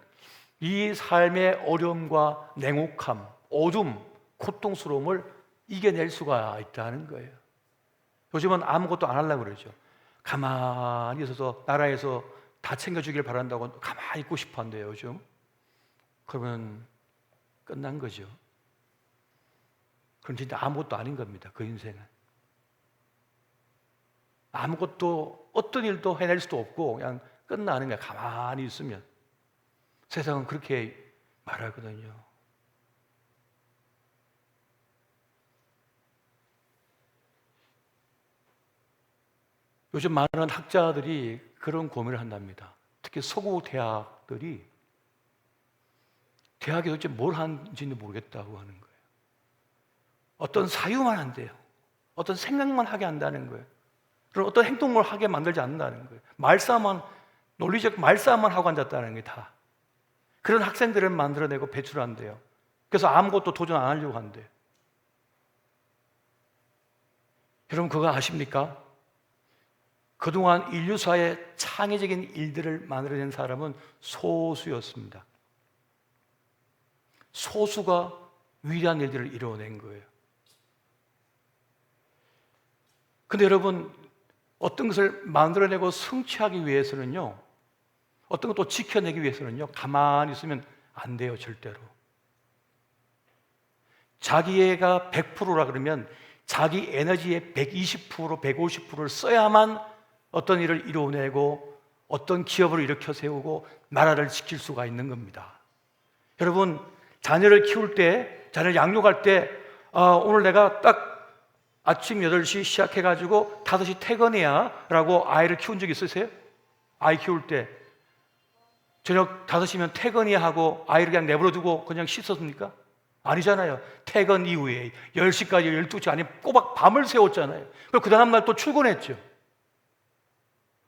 이 삶의 어려움과 냉혹함, 어둠, 고통스러움을 이겨낼 수가 있다는 거예요. 요즘은 아무것도 안 하려고 그러죠. 가만히 있어서 나라에서 다 챙겨주길 바란다고 가만히 있고 싶어 한대요, 요즘. 그러면 끝난 거죠. 그럼 진짜 아무것도 아닌 겁니다, 그 인생은. 아무것도, 어떤 일도 해낼 수도 없고 그냥 끝나는 거야, 가만히 있으면. 세상은 그렇게 말하거든요. 요즘 많은 학자들이 그런 고민을 한답니다. 특히 서구 대학들이 대학에 도대체 뭘 하는지는 모르겠다고 하는 거예요. 어떤 사유만 한대요. 어떤 생각만 하게 한다는 거예요. 그리고 어떤 행동을 하게 만들지 않는다는 거예요. 말싸움만, 논리적 말싸움만 하고 앉았다는 게 다. 그런 학생들을 만들어내고 배출한대요. 그래서 아무것도 도전 안 하려고 한대요. 여러분 그거 아십니까? 그동안 인류사의 창의적인 일들을 만들어낸 사람은 소수였습니다. 소수가 위대한 일들을 이루어낸 거예요. 근데 여러분, 어떤 것을 만들어내고 성취하기 위해서는요, 어떤 것도 지켜내기 위해서는요, 가만히 있으면 안 돼요, 절대로. 자기애가 100%라 그러면 자기 에너지의 120%, 150%를 써야만 어떤 일을 이루어내고 어떤 기업을 일으켜 세우고 나라를 지킬 수가 있는 겁니다. 여러분, 자녀를 키울 때, 자녀를 양육할 때, 오늘 내가 딱 아침 8시 시작해가지고 5시 퇴근이야 라고 아이를 키운 적 있으세요? 아이 키울 때 저녁 5시면 퇴근이야 하고 아이를 그냥 내버려두고 그냥 씻었습니까? 아니잖아요. 퇴근 이후에 10시까지 12시 안에 꼬박 밤을 새웠잖아요. 그리고 그 다음날 또 출근했죠.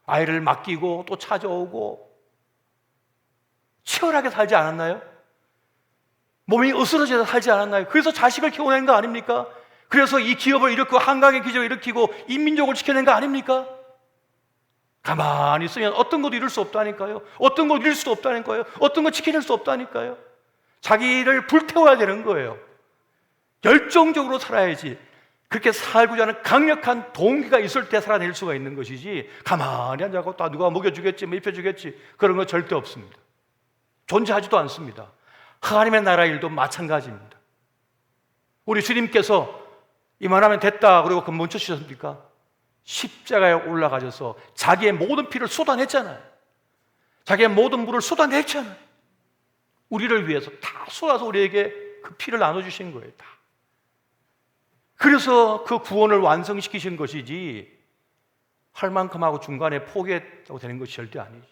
아이를 맡기고 또 찾아오고 치열하게 살지 않았나요? 몸이 으스러져서 살지 않았나요? 그래서 자식을 키워낸 거 아닙니까? 그래서 이 기업을 일으키고 한강의 기적을 일으키고 인민족을 지켜낸 거 아닙니까? 가만히 있으면 어떤 것도 이룰 수 없다니까요. 어떤 것 이룰 수도 없다니까요. 어떤 것 지켜낼 수 없다니까요. 자기를 불태워야 되는 거예요. 열정적으로 살아야지. 그렇게 살고자 하는 강력한 동기가 있을 때 살아낼 수가 있는 것이지, 가만히 앉아서 또 누가 먹여주겠지, 뭐 입혀주겠지, 그런 건 절대 없습니다. 존재하지도 않습니다. 하나님의 나라 일도 마찬가지입니다. 우리 주님께서 이만하면 됐다 그리고 그 멈춰주셨습니까? 십자가에 올라가셔서 자기의 모든 피를 쏟아냈잖아요. 자기의 모든 물을 쏟아냈잖아요. 우리를 위해서 다 쏟아서 우리에게 그 피를 나눠주신 거예요, 다. 그래서 그 구원을 완성시키신 것이지 할 만큼 하고 중간에 포기했다고 되는 것이 절대 아니죠.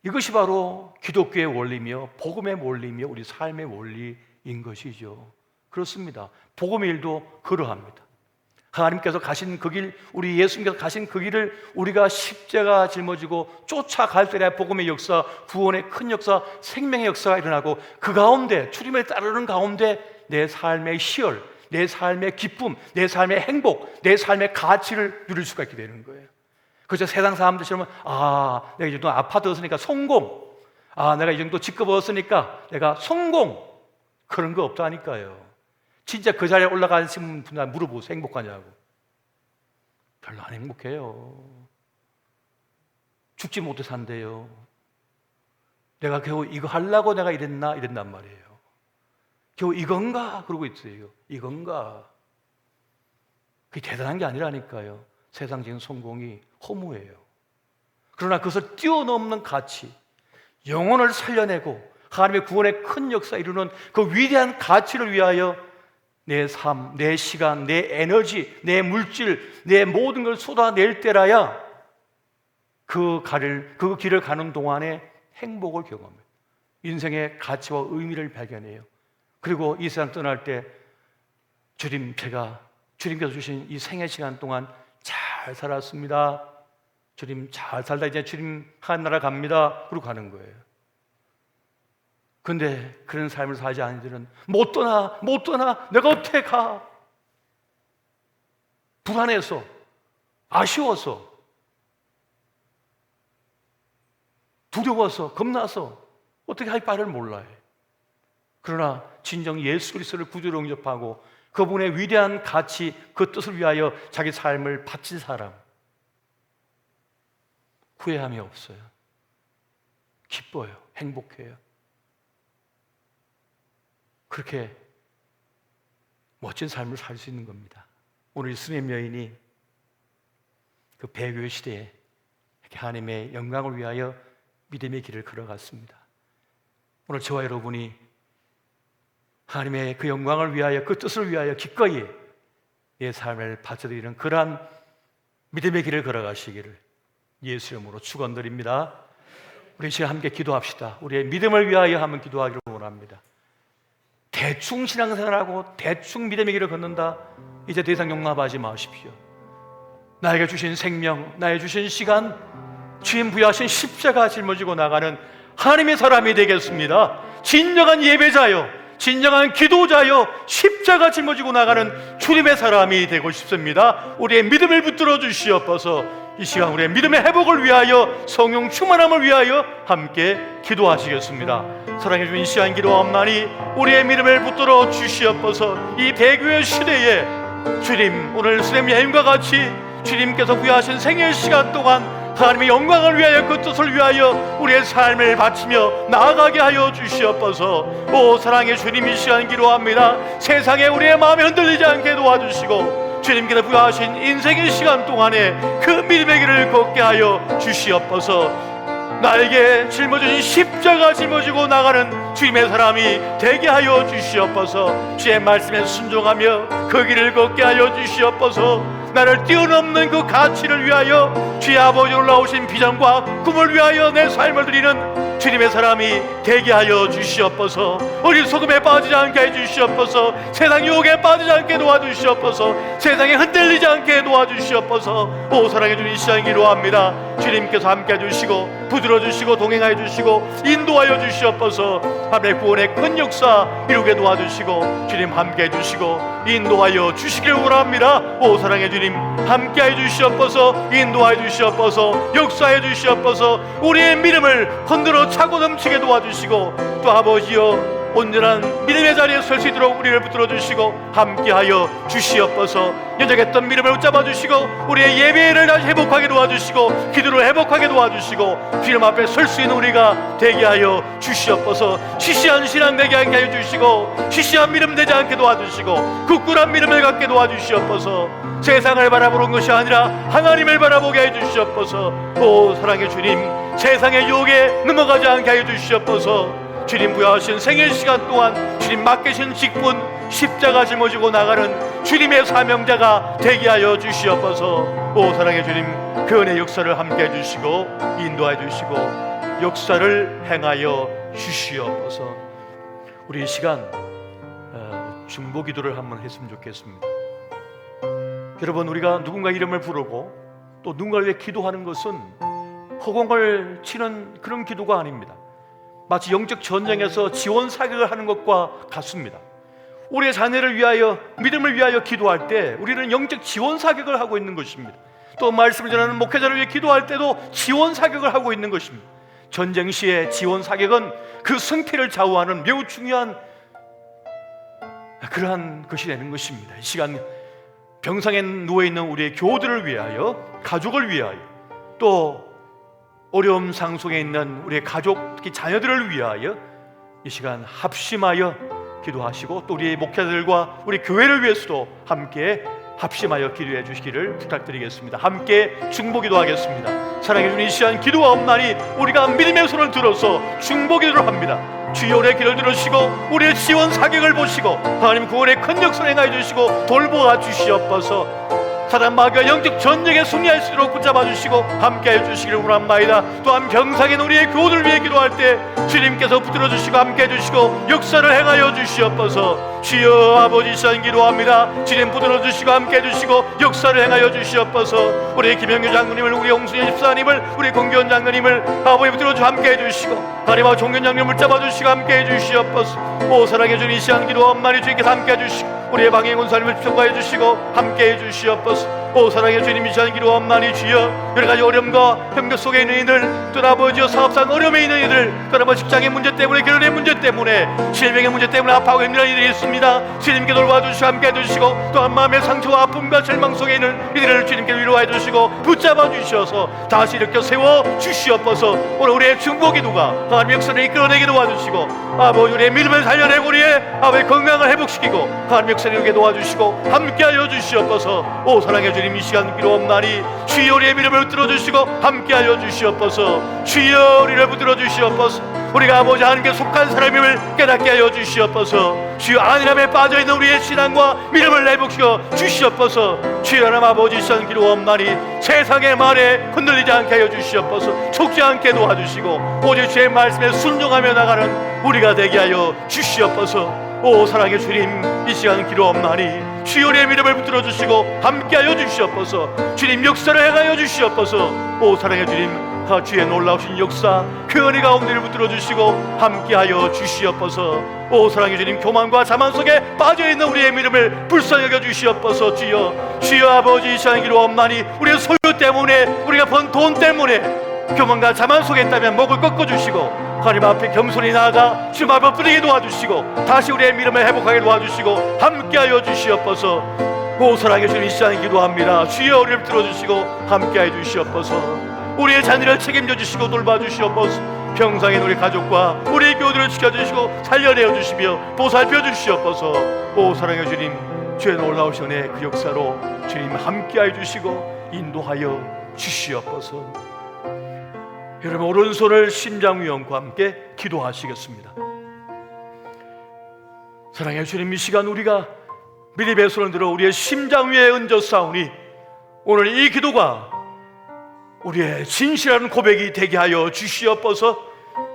이것이 바로 기독교의 원리며 복음의 원리며 우리 삶의 원리인 것이죠. 그렇습니다. 복음의 일도 그러합니다. 하나님께서 가신 그 길, 우리 예수님께서 가신 그 길을 우리가 십자가 짊어지고 쫓아갈 때에 복음의 역사, 구원의 큰 역사, 생명의 역사가 일어나고 그 가운데, 주님을 따르는 가운데 내 삶의 희열, 내 삶의 기쁨, 내 삶의 행복, 내 삶의 가치를 누릴 수가 있게 되는 거예요. 그래서 세상 사람들처럼 내가 이 정도 아파트 얻었으니까 성공, 내가 이 정도 직급 얻었으니까 내가 성공, 그런 거 없다니까요. 진짜 그 자리에 올라가신 분들 물어보세요. 행복하냐고. 별로 안 행복해요. 죽지 못해 산대요. 내가 겨우 이거 하려고 내가 이랬단 말이에요. 겨우 이건가? 그러고 있어요. 이건가? 그게 대단한 게 아니라니까요. 세상적인 성공이 허무해요. 그러나 그것을 뛰어넘는 가치, 영혼을 살려내고 하나님의 구원의 큰 역사에 이루는 그 위대한 가치를 위하여 내 삶, 내 시간, 내 에너지, 내 물질, 내 모든 걸 쏟아낼 때라야 그 길을 가는 동안에 행복을 경험해요. 인생의 가치와 의미를 발견해요. 그리고 이 세상 떠날 때 주님께서 주신 이 생애 시간 동안 잘 살았습니다. 주님 잘 살다 이제 주님 하늘나라 갑니다. 그러고 가는 거예요. 근데 그런 삶을 살지 않은 이들은 못 떠나, 내가 어떻게 가? 불안해서, 아쉬워서, 두려워서, 겁나서 어떻게 할 바를 몰라요. 그러나 진정 예수 그리스도를 구주로 영접하고 그분의 위대한 가치, 그 뜻을 위하여 자기 삶을 바친 사람, 후회함이 없어요. 기뻐요. 행복해요. 그렇게 멋진 삶을 살 수 있는 겁니다. 오늘 수렘 여인이 그 배교의 시대에 하나님의 영광을 위하여 믿음의 길을 걸어갔습니다. 오늘 저와 여러분이 하나님의 그 영광을 위하여, 그 뜻을 위하여 기꺼이 내 삶을 바쳐드리는 그러한 믿음의 길을 걸어가시기를 예수 이름으로 축원드립니다. 우리 시간 함께 기도합시다. 우리의 믿음을 위하여 한번 기도하기를 원합니다. 대충 신앙생활하고 대충 믿음의 길을 걷는다, 이제 더 이상 용납하지 마십시오. 나에게 주신 생명, 나에게 주신 시간, 주님 부여하신 십자가 짊어지고 나가는 하나님의 사람이 되겠습니다. 진정한 예배자요, 진정한 기도자요, 십자가 짊어지고 나가는 주님의 사람이 되고 싶습니다. 우리의 믿음을 붙들어 주시옵소서. 이 시간 우리의 믿음의 회복을 위하여, 성령 충만함을 위하여 함께 기도하시겠습니다. 사랑해 주신 시간 기도하옵나니 우리의 믿음을 붙들어 주시옵소서. 이 배교의 시대에 주님, 오늘 수렘 여인과 같이 주님께서 부여하신 생일 시간 동안 하나님의 영광을 위하여, 그 뜻을 위하여 우리의 삶을 바치며 나아가게 하여 주시옵소서. 오 사랑의 주님, 이 시간 기도합니다. 세상에 우리의 마음이 흔들리지 않게 도와주시고 주님께서 부여하신 인생의 시간 동안에 그 믿음의 길을 걷게 하여 주시옵소서. 나에게 짊어진 십자가 짊어지고 나가는 주님의 사람이 되게 하여 주시옵소서. 주의 말씀에 순종하며 그 길을 걷게 하여 주시옵소서. 나를 뛰어넘는 그 가치를 위하여, 주의 아버지 올라오신 비전과 꿈을 위하여 내 삶을 드리는 주님의 사람이 되게 하여 주시옵소서. 우리 소금에 빠지지 않게 해주시옵소서. 세상 유혹에 빠지지 않게 도와주시옵소서. 세상에 흔들리지 않게 도와주시옵소서. 오 사랑해 주님, 이 시간 기도합니다. 주님께서 함께 해주시고 부들어 주시고 동행하여 주시고 인도하여 주시옵소서. 하나님의 구원의 큰 역사 이루게 도와주시고 주님 함께 해주시고 인도하여 주시기를 원합니다. 오 사랑해 주님, 함께 해주시옵소서. 인도하여 주시옵소서. 역사해 주시옵소서. 우리의 믿음을 흔들어 차고 넘치게 도와주시고 또 아버지여, 온전한 믿음의 자리에 설 수 있도록 우리를 붙들어 주시고 함께하여 주시옵소서. 연약했던 믿음을 붙잡아 주시고 우리의 예배를 다시 회복하게 도와주시고 기도를 회복하게 도와주시고 주님 앞에 설 수 있는 우리가 되게 하여 주시옵소서. 시시한 신앙 되게 하여 주시고 시시한 믿음 되지 않게 도와주시고 굳건한 믿음을 갖게 도와주시옵소서. 세상을 바라보는 것이 아니라 하나님을 바라보게 해 주시옵소서. 오 사랑의 주님, 세상의 유혹에 넘어가지 않게 해 주시옵소서. 주님 부여하신 생일 시간 동안 주님 맡기신 직분, 십자가 짊어지고 나가는 주님의 사명자가 되게 하여 주시옵소서. 오 사랑의 주님, 그 은혜 역사를 함께 해주시고 인도해 주시고 역사를 행하여 주시옵소서. 우리 이 시간 중보 기도를 한번 했으면 좋겠습니다. 여러분, 우리가 누군가 이름을 부르고 또 누군가를 위해 기도하는 것은 허공을 치는 그런 기도가 아닙니다. 마치 영적 전쟁에서 지원 사격을 하는 것과 같습니다. 우리의 자녀를 위하여, 믿음을 위하여 기도할 때 우리는 영적 지원 사격을 하고 있는 것입니다. 또 말씀을 전하는 목회자를 위해 기도할 때도 지원 사격을 하고 있는 것입니다. 전쟁 시에 지원 사격은 그 승패를 좌우하는 매우 중요한 그러한 것이 되는 것입니다. 이 시간 병상에 누워있는 우리의 교우들을 위하여, 가족을 위하여, 또 어려움 상속에 있는 우리의 가족, 특히 자녀들을 위하여 이 시간 합심하여 기도하시고, 또 우리의 목회자들과 우리 교회를 위해서도 함께 합심하여 기도해 주시기를 부탁드리겠습니다. 함께 중보기도 하겠습니다. 사랑해 주님, 이 시간 기도가 없나니 우리가 믿음의 손을 들어서 중보기도를 합니다. 주여, 우리의 기도를 들으시고 우리의 지원 사격을 보시고 하나님 구원의 큰 역사를 행하여 주시고 돌보아 주시옵소서. 사단 마귀와 영적 전쟁에 승리할 수 있도록 붙잡아 주시고 함께해 주시기를 원합니다. 또한 병상인 우리의 교우들 위해 기도할 때 주님께서 붙들어 주시고 함께해 주시고 역사를 행하여 주시옵소서. 주여, 아버지 시간 기도합니다. 주님 붙들어 주시고 함께해 주시고 역사를 행하여 주시옵소서. 우리 김영규 장로님을, 우리 홍순희 집사님을, 우리 공기원 장로님을 아버지 붙들어 주시고 함께해 주시고 하나님과 종균 장로님을 잡아 주시고 함께해 주시옵소서. 오 사랑해 주님, 이 시간 기도합니다. 주님께서 함께해 주시고 우리의 방해 권사님을 평가해 주시고 함께해 주시옵소서. 오 사랑의 주님, 이 시간 기도합나니 주여, 여러 가지 어려움과 병력 속에 있는 이들, 또 아버지여 사업상 어려움에 있는 이들, 또 아버지 직장의 문제 때문에, 결혼의 문제 때문에, 질병의 문제 때문에 아파하고 힘든 이들이 있습니다. 주님께 돌봐주시고 함께해 주시고, 또한 마음의 상처와 아픔과 절망 속에 있는 이들을 주님께 위로해 주시고 붙잡아 주셔서 다시 일으켜 세워 주시옵소서. 오늘 우리의 중보기도가 하나님 역사를 이끌어내게 도와주시고 아버지 우리의 믿음을 살려내고 우리의 아버지 건강을 회복시키고 하나님 역사를 이루게 도와주시고 함께하여 주시옵소서. 오 사랑해 주님, 이 시간 기도옵나니 주여, 우리의 믿음을 붙들어 주시고 함께하여 주시옵소서. 주여, 우리를 붙들어 주시옵소서. 우리가 아버지 하나님께 속한 사람임을 깨닫게 하여 주시옵소서. 주여, 안일함에 빠져있는 우리의 신앙과 믿음을 회복시켜 주시옵소서. 주여 하나님 아버지, 이 시간 기도옵나니 세상의 말에 흔들리지 않게 하여 주시옵소서. 속지 않게 도와주시고 오직 주의 말씀에 순종하며 나가는 우리가 되게 하여 주시옵소서. 오 사랑의 주님, 이 시간 기도옵나니 주여, 우리의 믿음을 붙들어 주시고 함께하여 주시옵소서. 주님 역사를 행하여 주시옵소서. 오 사랑의 주님, 주의 놀라우신 역사, 그 은혜 가운데를 붙들어 주시고 함께하여 주시옵소서. 오 사랑의 주님, 교만과 자만 속에 빠져있는 우리의 믿음을 불쌍히 여겨 주시옵소서. 주여, 주여 아버지, 이 시간 기도옵나니 우리의 소유 때문에, 우리가 번 돈 때문에 교만과 자만 속에 있다면 목을 꺾어주시고 하나님 앞에 겸손히 나아가 주님 앞에 엎드리게 도와주시고 다시 우리의 믿음을 회복하게 도와주시고 함께하여 주시옵소서. 오 사랑의 주님, 이 시간 기도합니다. 주여, 우리를 들어주시고 함께하여 주시옵소서. 우리의 자녀를 책임져 주시고 돌봐 주시옵소서. 평상인 우리 가족과 우리 교우들을 지켜주시고 살려내어 주시며 보살펴 주시옵소서. 오 사랑의 주님, 주의 놀라우신 은혜 그 역사로 주님 함께하여 주시고 인도하여 주시옵소서. 여러분, 오른손을 심장위원과 함께 기도하시겠습니다. 사랑의 주님, 이 시간 우리가 믿음의 손을 들어 우리의 심장 위에 얹어 싸우니 오늘 이 기도가 우리의 진실한 고백이 되게 하여 주시옵소서.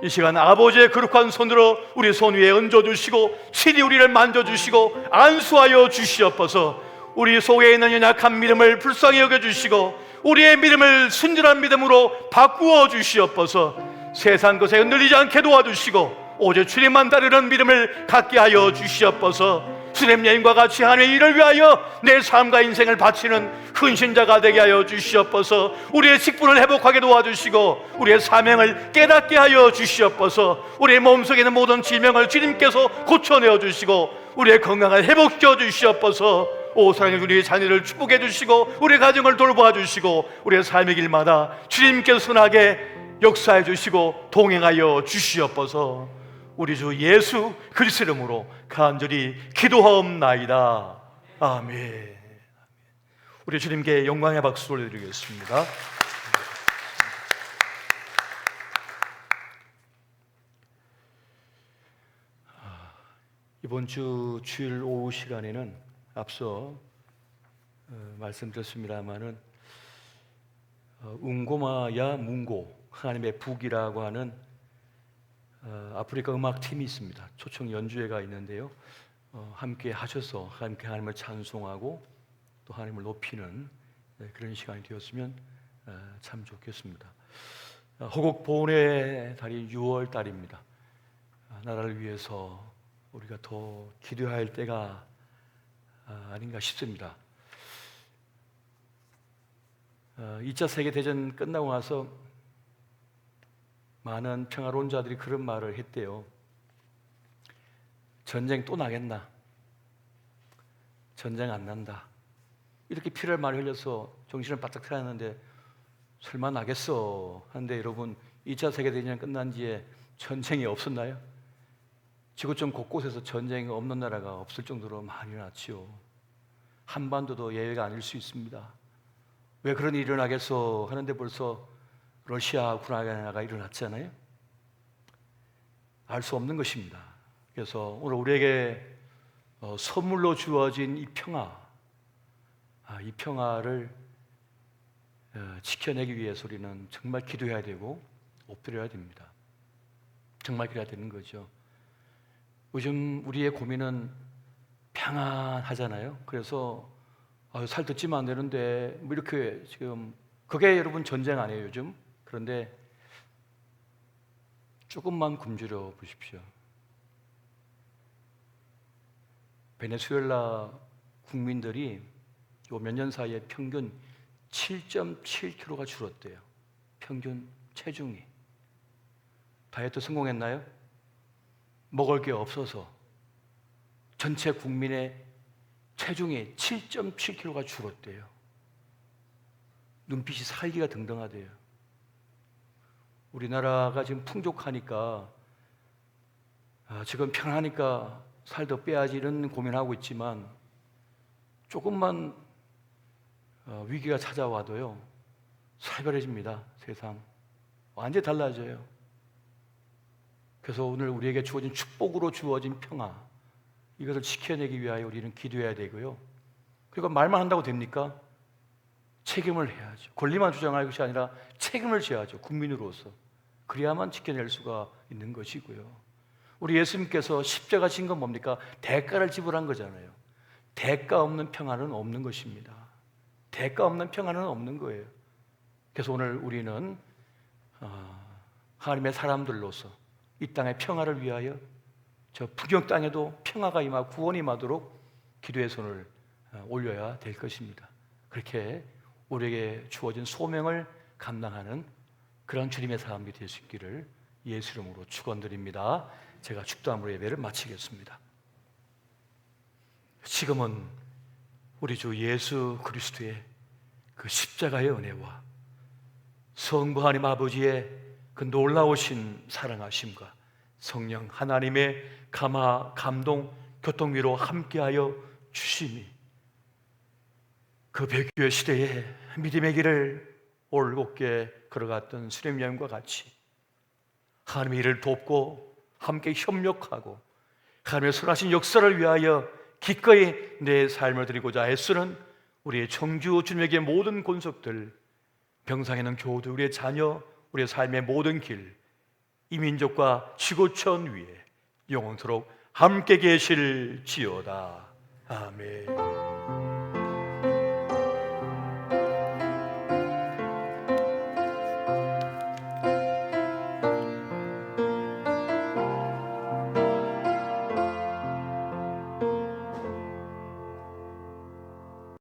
이 시간 아버지의 거룩한 손으로 우리 손 위에 얹어주시고 친히 우리를 만져주시고 안수하여 주시옵소서. 우리 속에 있는 연약한 믿음을 불쌍히 여겨주시고 우리의 믿음을 순전한 믿음으로 바꾸어 주시옵소서. 세상 것에 흔들리지 않게 도와주시고 오직 주님만 따르는 믿음을 갖게 하여 주시옵소서. 주님 여인과 같이 하나님의 일을 위하여 내 삶과 인생을 바치는 헌신자가 되게 하여 주시옵소서. 우리의 직분을 회복하게 도와주시고 우리의 사명을 깨닫게 하여 주시옵소서. 우리의 몸속에 있는 모든 질병을 주님께서 고쳐내어 주시고 우리의 건강을 회복시켜 주시옵소서. 오 사랑의 우리의 자녀를 축복해 주시고 우리의 가정을 돌보아 주시고 우리의 삶의 길마다 주님께서 선하게 역사해 주시고 동행하여 주시옵소서. 우리 주 예수 그리스도 이름으로 간절히 기도하옵나이다. 아멘. 우리 주님께 영광의 박수 올려드리겠습니다. 이번 주 주일 오후 시간에는 앞서 말씀드렸습니다마는 웅고마야 문고 하나님의 북이라고 하는 아프리카 음악팀이 있습니다. 초청 연주회가 있는데요, 함께 하셔서 함께 하나님을 찬송하고 또 하나님을 높이는 그런 시간이 되었으면 참 좋겠습니다. 호국 보훈의 달이 6월 달입니다. 나라를 위해서 우리가 더 기도해야 할 때가 아닌가 싶습니다. 2차 세계대전 끝나고 나서 많은 평화론자들이 그런 말을 했대요. 전쟁 또 나겠나? 전쟁 안 난다. 이렇게 피를 많이 흘려서 정신을 바짝 차렸는데 설마 나겠어 하는데, 여러분 2차 세계대전이 끝난 뒤에 전쟁이 없었나요? 지구촌 곳곳에서 전쟁이 없는 나라가 없을 정도로 많이 일어났지요. 한반도도 예외가 아닐 수 있습니다. 왜 그런 일이 일어나겠어 하는데 벌써 러시아 우크라이나가 일어났잖아요. 알 수 없는 것입니다. 그래서 오늘 우리에게 선물로 주어진 이 평화, 이 평화를 지켜내기 위해서 우리는 정말 기도해야 되고 엎드려야 됩니다. 정말 그래야 되는 거죠. 요즘 우리의 고민은 평안하잖아요. 그래서 살 듣지면 안 되는데 뭐 이렇게 지금, 그게 여러분 전쟁 아니에요 요즘? 그런데 조금만 굶주려 보십시오. 베네수엘라 국민들이 요 몇 년 사이에 평균 7.7kg가 줄었대요. 평균 체중이. 다이어트 성공했나요? 먹을 게 없어서 전체 국민의 체중이 7.7kg가 줄었대요. 눈빛이 살기가 등등하대요. 우리나라가 지금 풍족하니까, 지금 편하니까 살 더 빼야지 이런 고민하고 있지만, 조금만 위기가 찾아와도요 살벌해집니다. 세상 완전히 달라져요. 그래서 오늘 우리에게 주어진 축복으로 주어진 평화, 이것을 지켜내기 위하여 우리는 기도해야 되고요. 그리고 말만 한다고 됩니까? 책임을 해야죠. 권리만 주장할 것이 아니라 책임을 져야죠. 국민으로서. 그래야만 지켜낼 수가 있는 것이고요. 우리 예수님께서 십자가 진 건 뭡니까? 대가를 지불한 거잖아요. 대가 없는 평화는 없는 것입니다. 대가 없는 평화는 없는 거예요. 그래서 오늘 우리는 하나님의 사람들로서 이 땅의 평화를 위하여 저 북경 땅에도 평화가 임하고 구원이 임하도록 기도의 손을 올려야 될 것입니다. 그렇게 우리에게 주어진 소명을 감당하는 그런 주님의 사람이 될 수 있기를 예수 이름으로 축원드립니다. 제가 축도함으로 예배를 마치겠습니다. 지금은 우리 주 예수 그리스도의 그 십자가의 은혜와 성부 하나님 아버지의 그 놀라우신 사랑하심과 성령 하나님의 감화, 감동, 교통위로 함께하여 주심이 그 백유의 시대에 믿음의 길을 올곧게 걸어갔던 수렘 여인과 같이 하나님의 일을 돕고 함께 협력하고 하나님의 선하신 역사를 위하여 기꺼이 내 삶을 드리고자 애쓰는 우리의 청주 주님에게 모든 권속들, 병상에 있는 교우들, 우리의 자녀, 우리의 삶의 모든 길, 이 민족과 지구촌 위에 영원토록 함께 계실지어다. 아멘.